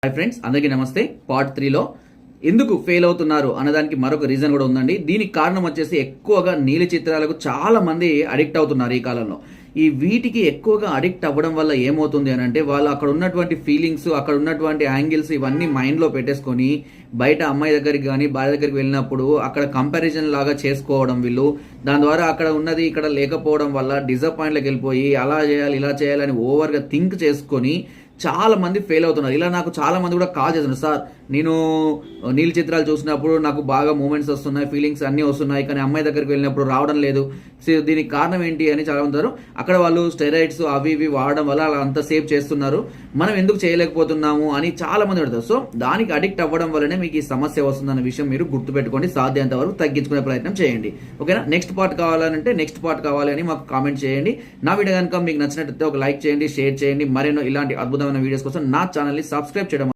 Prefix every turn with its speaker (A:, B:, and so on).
A: Hi friends, అందరికీ నమస్తే. Part 3లో ఎందుకు ఫెయిల్ అవుతున్నారు అన్నదానికి మరొక రీజన్ కూడా ఉందండి. దీనికి కారణం వచ్చేసి ఎక్కువగా నీలి చిత్రాలకు చాలా మంది అడిక్ట్ అవుతున్నారు ఈ కాలంలో. వీటికి ఎక్కువగా అడిక్ట్ అవ్వడం వల్ల ఏమవుతుంది అని అంటే, వాళ్ళు అక్కడ ఉన్నటువంటి ఫీలింగ్స్, అక్కడ ఉన్నటువంటి యాంగిల్స్ ఇవన్నీ మైండ్లో పెట్టేసుకొని బయట అమ్మాయి దగ్గరికి కానీ భార్య దగ్గరికి వెళ్ళినప్పుడు అక్కడ కంపారిజన్ లాగా చేసుకోవడం వీళ్ళు. దాని ద్వారా అక్కడ ఉన్నది ఇక్కడ లేకపోవడం వల్ల డిసప్పాయింట్లోకి వెళ్ళిపోయి అలా చేయాలి ఇలా చేయాలని ఓవర్గా థింక్ చేసుకొని చాలా మంది ఫెయిల్ అవుతున్నారు. ఇలా నాకు చాలా మంది కూడా కాల్ చేస్తున్నారు, సార్ నేను నీళ్ళ చిత్రాలు చూసినప్పుడు నాకు బాగా మూమెంట్స్ వస్తున్నాయి, ఫీలింగ్స్ అన్నీ వస్తున్నాయి, కానీ అమ్మాయి దగ్గరికి వెళ్ళినప్పుడు రావడం లేదు. దీనికి కారణం ఏంటి అని చాలా ఉంటారు. అక్కడ వాళ్ళు స్టెరాయిడ్స్ అవి ఇవి వాడడం వల్ల అలా అంత సేవ్ చేస్తున్నారు, మనం ఎందుకు చేయలేకపోతున్నాము అని చాలా మంది అడుగుతారు. సో దానికి అడిక్ట్ అవ్వడం వల్లనే మీకు ఈ సమస్య వస్తుందన్న విషయం మీరు గుర్తుపెట్టుకోండి. సాధ్యంత వరకు తగ్గించుకునే ప్రయత్నం చేయండి. ఓకేనా? నెక్స్ట్ పార్ట్ కావాలి అని మాకు కామెంట్ చేయండి. నా వీడియో కనుక మీకు నచ్చినట్లయితే ఒక లైక్ చేయండి, షేర్ చేయండి. మరెన్నో ఇలాంటి అద్భుతమైన వీడియోస్ కోసం నా ఛానల్ని సబ్స్క్రైబ్ చేయడం